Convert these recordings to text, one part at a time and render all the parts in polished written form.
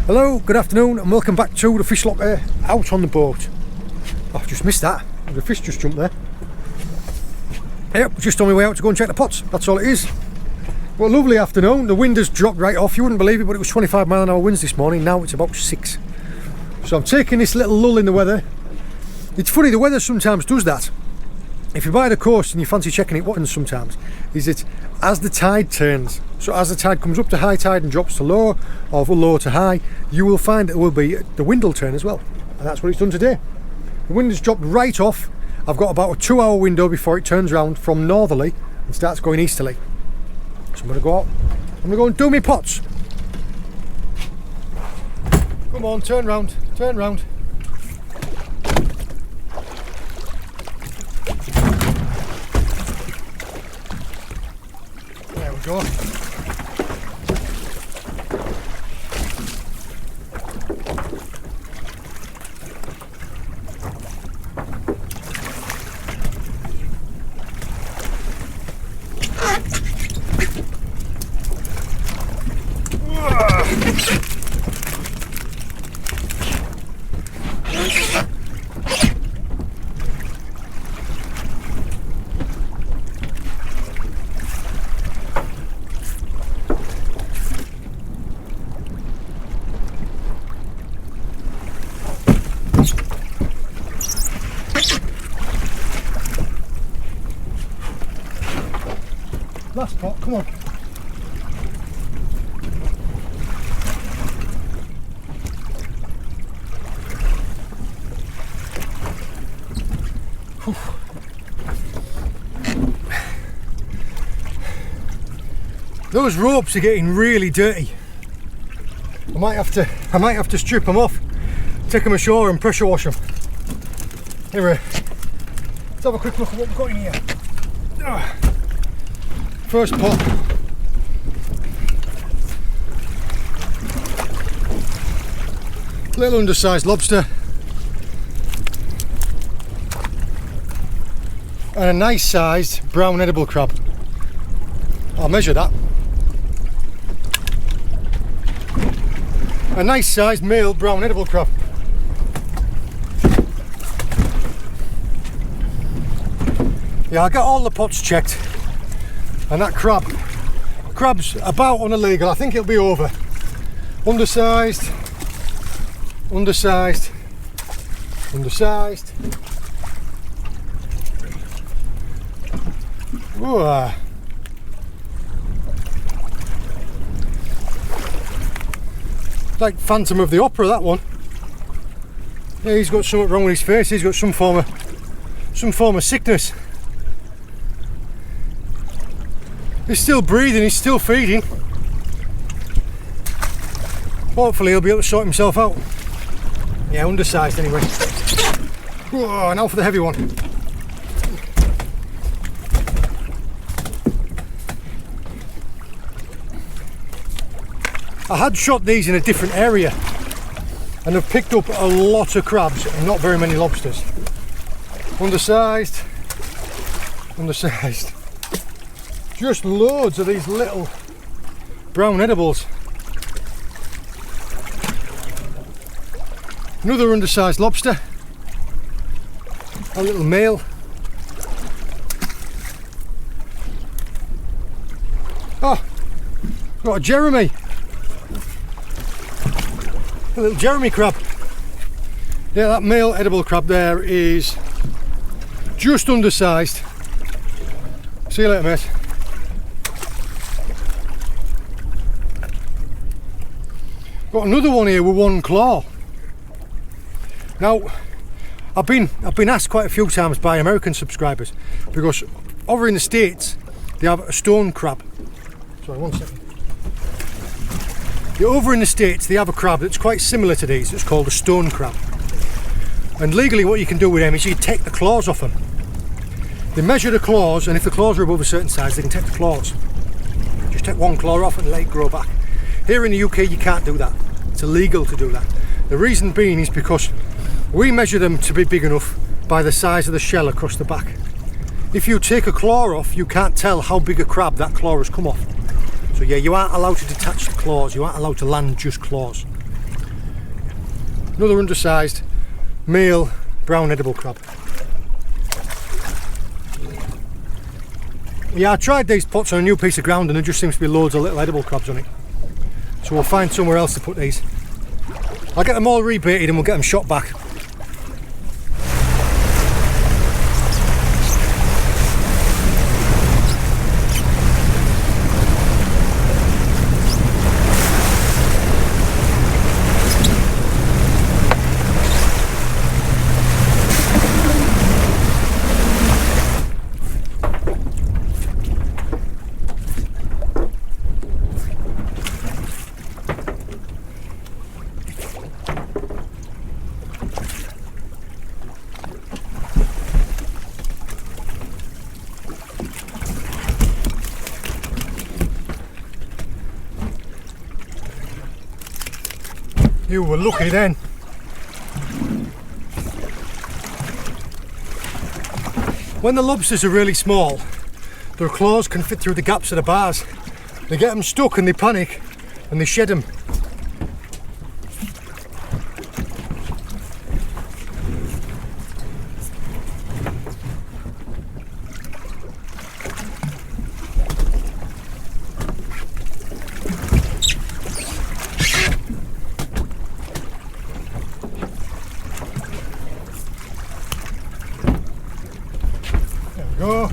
Hello, good afternoon and welcome back to the FishLocker out on the boat. Oh, I just missed that. The fish just jumped there. Yep, just on my way out to go and check the pots. That's all it is. Well, lovely afternoon. The wind has dropped right off. You wouldn't believe it, but it was 25 mile an hour winds this morning. Now it's about 6. So I'm taking this little lull in the weather. It's funny, the weather sometimes does that. If you're by the coast and you fancy checking it, what happens sometimes is that as the tide turns, so as the tide comes up to high tide and drops to low, or low to high, you will find it will be, the wind will turn as well. And that's what it's done today. The wind has dropped right off. I've got about a 2-hour window before it turns around from northerly and starts going easterly. So I'm going to go out, I'm going to go and do my pots. Come on, turn round, turn round. There we go. Last pot, come on. Whew. Those ropes are getting really dirty. I might have to strip them off, take them ashore and pressure wash them. Anyway, let's have a quick look at what we've got in here. First pot. Little undersized lobster. And a nice sized brown edible crab. I'll measure that. A nice sized male brown edible crab. Yeah, I got all the pots checked. And that crab's about on illegal. I think it'll be over. Undersized, undersized, undersized. Ooh. Like Phantom of the Opera, that one. Yeah, he's got something wrong with his face. He's got some form of sickness. He's still breathing, he's still feeding. Hopefully he'll be able to sort himself out. Yeah, undersized anyway. Whoa, now for the heavy one. I had shot these in a different area and have picked up a lot of crabs and not very many lobsters. Undersized, undersized. Just loads of these little brown edibles. Another undersized lobster. A little male. Oh, got a Jeremy. A little Jeremy crab. Yeah, that male edible crab there is just undersized. See you later, mate. Got another one here with one claw. Now, I've been asked quite a few times by American subscribers because over in the States they have a stone crab. Sorry, 1 second. Yeah, over in the States they have a crab that's quite similar to these. It's called a stone crab. And legally, what you can do with them is you can take the claws off them. They measure the claws, and if the claws are above a certain size, they can take the claws. Just take one claw off and let it grow back. Here in the UK you can't do that. It's illegal to do that. The reason being is because we measure them to be big enough by the size of the shell across the back. If you take a claw off, you can't tell how big a crab that claw has come off. So yeah, you aren't allowed to detach the claws, you aren't allowed to land just claws. Another undersized male brown edible crab. Yeah, I tried these pots on a new piece of ground and there just seems to be loads of little edible crabs on it. So we'll find somewhere else to put these. I'll get them all rebaited and we'll get them shot back. You were lucky then. When the lobsters are really small, their claws can fit through the gaps of the bars. They get them stuck and they panic and they shed them. Go.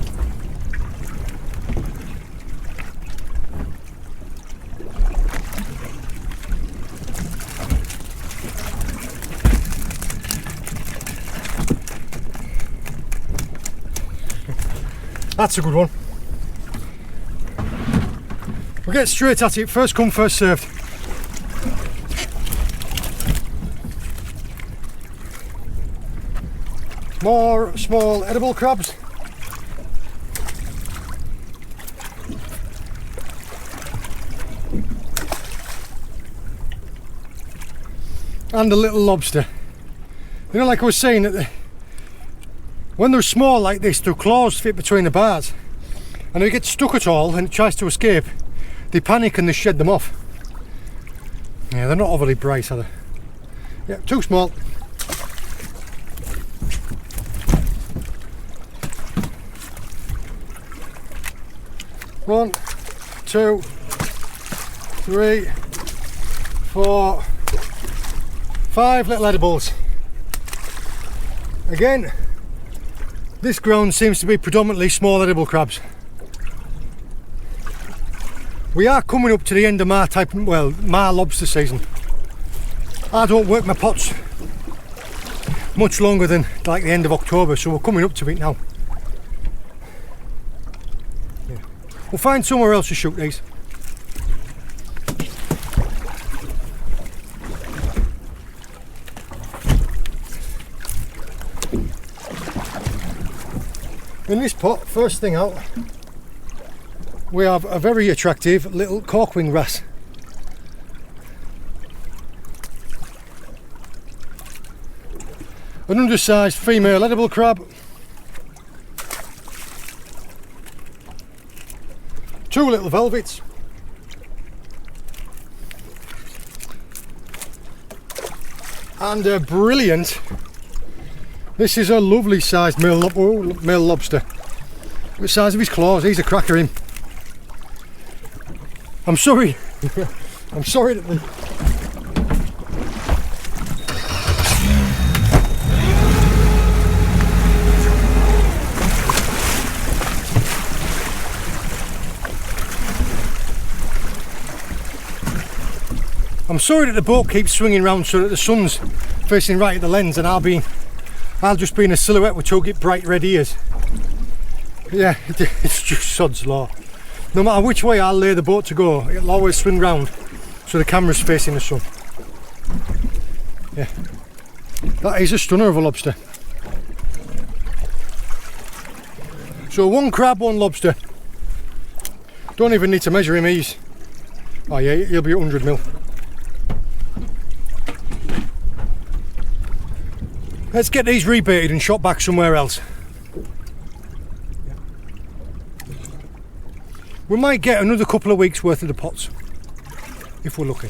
That's a good one. We'll get straight at it. First come, first served. More small edible crabs. And a little lobster. You know, like I was saying, that when they're small like this, their claws fit between the bars, and if it gets stuck at all and it tries to escape, they panic and they shed them off. Yeah, they're not overly bright, are they? Yeah, too small. One, two, three, four, 5 little edibles. Again, this ground seems to be predominantly small edible crabs. We are coming up to the end of my lobster season. I don't work my pots much longer than like the end of October, so we're coming up to it now. Yeah. We'll find somewhere else to shoot these. In this pot, first thing out, we have a very attractive little corkwing wrasse. An undersized female edible crab. 2 little velvets. And a brilliant, this is a lovely sized male lobster. The size of his claws, he's a cracker him. I'm sorry, I'm sorry that the boat keeps swinging round so that the sun's facing right at the lens and I'll just be in a silhouette with 2 bright red ears. Yeah, it's just sod's law. No matter which way I'll lay the boat to go, it'll always swing round so the camera's facing the sun. Yeah, that is a stunner of a lobster. So 1 crab, 1 lobster. Don't even need to measure him, oh yeah, he'll be 100 mil. Let's get these rebaited and shot back somewhere else. We might get another couple of weeks worth of the pots, if we're lucky.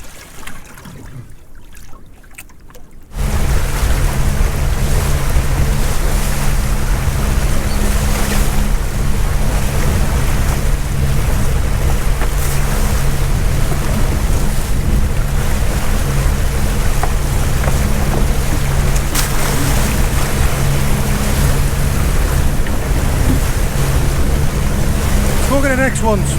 next ones.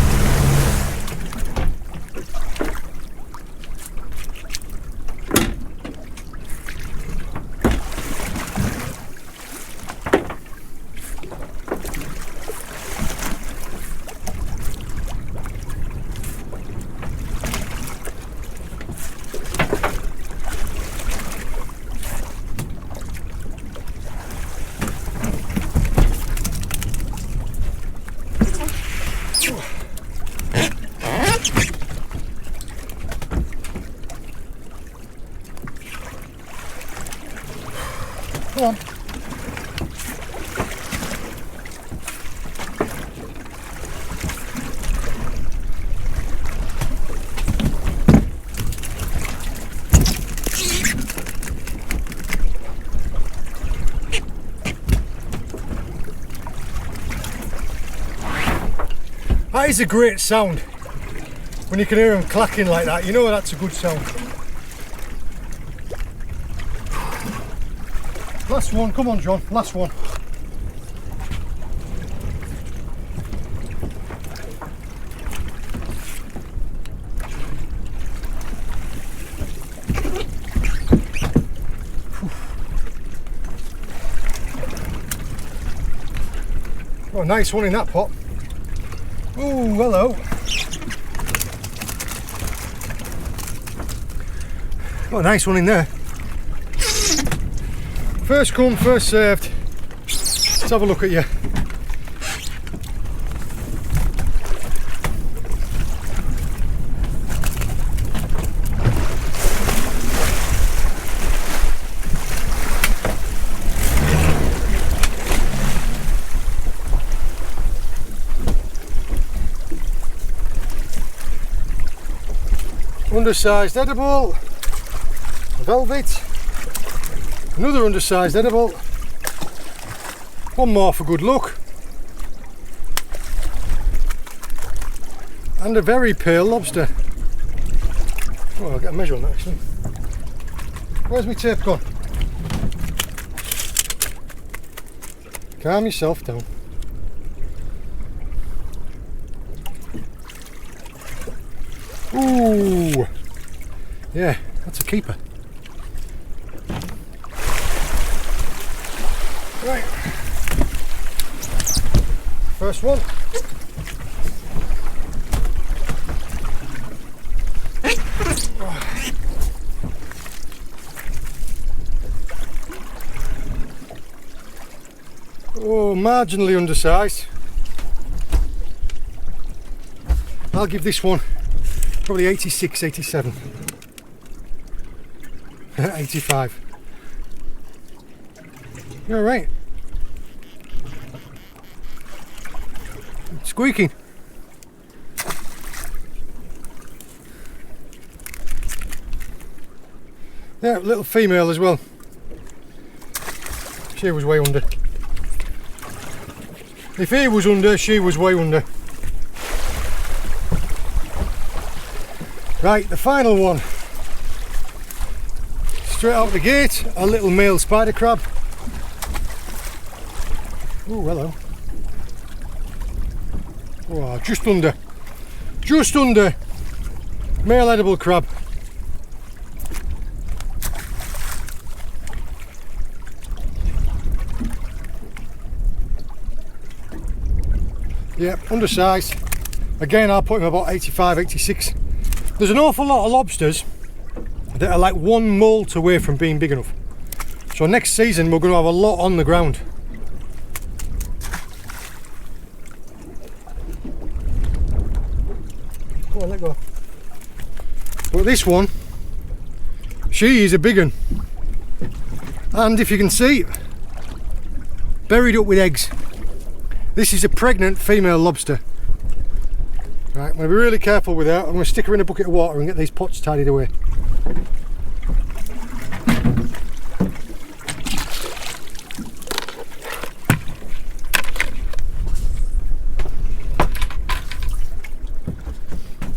Come on. That is a great sound. When you can hear them clacking like that, you know that's a good sound. Last one, come on John, last one. Oh, nice one in that pot. Oh, hello. Oh, nice one in there. First come, first served. Let's have a look at you. Undersized edible, velvet, another undersized edible, one more for good luck, and a very pale lobster. Oh, I'll get a measure on that actually. Where's my tape gone? Calm yourself down. Ooh, yeah, that's a keeper. Right, first one. Oh, marginally undersized. I'll give this one probably 86, 87, 85. You're all right. Squeaking. Yeah, little female as well. She was way under. If he was under, she was way under. Right, the final one. Straight out the gate, a little male spider crab. Oh, hello. Oh, just under. Just under. Male edible crab. Yeah, undersized. Again, I'll put him about 85, 86. There's an awful lot of lobsters that are like one molt away from being big enough. So next season we're going to have a lot on the ground. Come on, let go. But this one, she is a big one. And if you can see, buried up with eggs. This is a pregnant female lobster. Right, I'm going to be really careful with her. I'm going to stick her in a bucket of water and get these pots tidied away.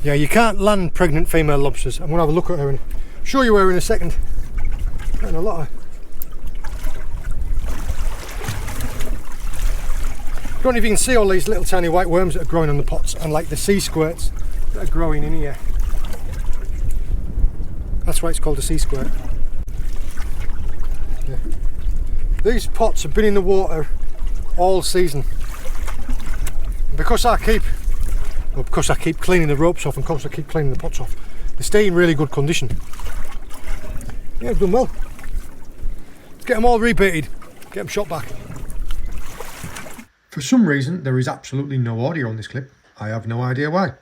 Yeah, you can't land pregnant female lobsters. I'm going to have a look at her and show you her in a second. Getting a lot of don't know if you can see all these little tiny white worms that are growing on the pots, and like the sea squirts that are growing in here. That's why it's called a sea squirt. Yeah. These pots have been in the water all season. Because I keep cleaning the ropes off, and because I keep cleaning the pots off, they stay in really good condition. Yeah, I've done well. Let's get them all rebaited, get them shot back. For some reason, there is absolutely no audio on this clip. I have no idea why.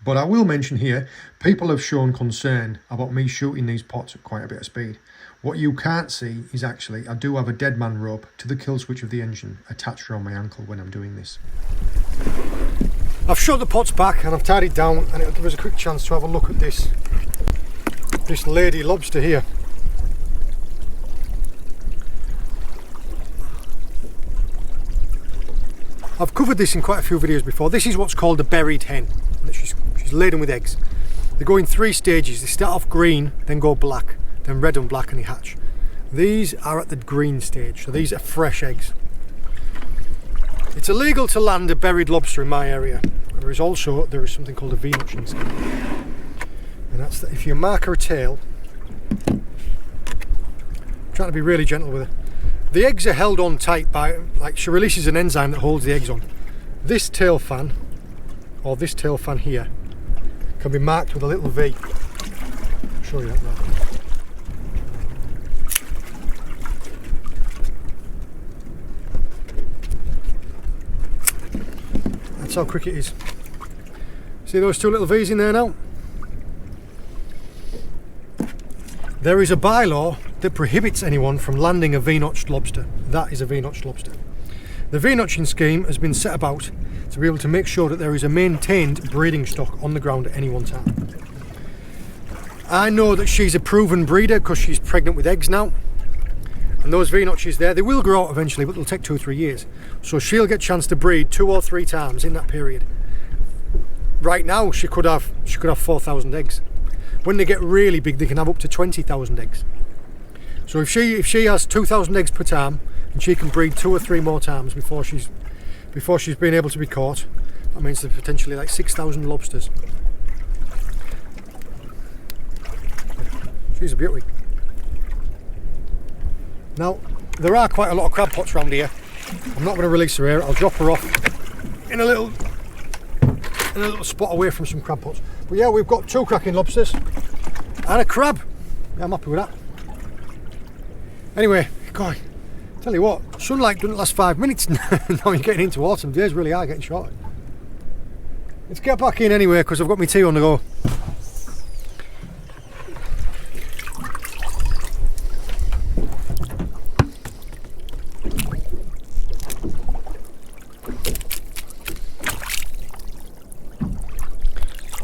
But I will mention here, people have shown concern about me shooting these pots at quite a bit of speed. What you can't see is actually, I do have a dead man rope to the kill switch of the engine attached around my ankle when I'm doing this. I've shot the pots back and I've tied it down, and it'll give us a quick chance to have a look at this lady lobster here. I've covered this in quite a few videos before. This is what's called a buried hen. She's laden with eggs. They go in 3 stages. They start off green, then go black, then red and black, and they hatch. These are at the green stage, so these are fresh eggs. It's illegal to land a buried lobster in my area. There is something called a V-notching scheme, and that's that if you mark her tail, I'm trying to be really gentle with her. The eggs are held on tight by, like, she releases an enzyme that holds the eggs on. This tail fan, or this tail fan here, can be marked with a little V. I'll show you that now. That's how quick it is. See those 2 little V's in there now? There is a bylaw that prohibits anyone from landing a V-notched lobster. That is a V-notched lobster. The V-notching scheme has been set about to be able to make sure that there is a maintained breeding stock on the ground at any one time. I know that she's a proven breeder because she's pregnant with eggs now, and those V-notches there, they will grow out eventually, but it'll take 2 or 3 years. So she'll get a chance to breed 2 or 3 times in that period. Right now she could have 4,000 eggs. When they get really big, they can have up to 20,000 eggs. So if she has 2,000 eggs per time, and she can breed 2 or 3 more times before she's been able to be caught, that means there's potentially like 6,000 lobsters. She's a beauty. Now, there are quite a lot of crab pots around here. I'm not going to release her here. I'll drop her off in a little spot away from some crab pots. But yeah, we've got 2 cracking lobsters and a crab. Yeah, I'm happy with that. Anyway, God, tell you what, sunlight doesn't last 5 minutes now. You're getting into autumn. Days really are getting shorter. Let's get back in anyway, because I've got my tea on the go.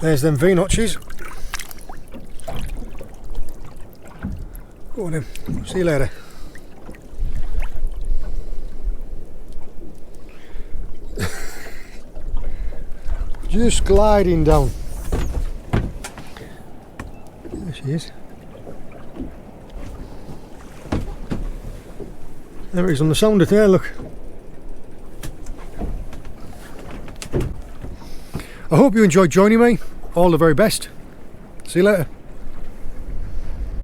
There's them V-notches. Go on then, see you later. Just gliding down. There she is. There it is on the sounder there, look. I hope you enjoyed joining me. All the very best. See you later.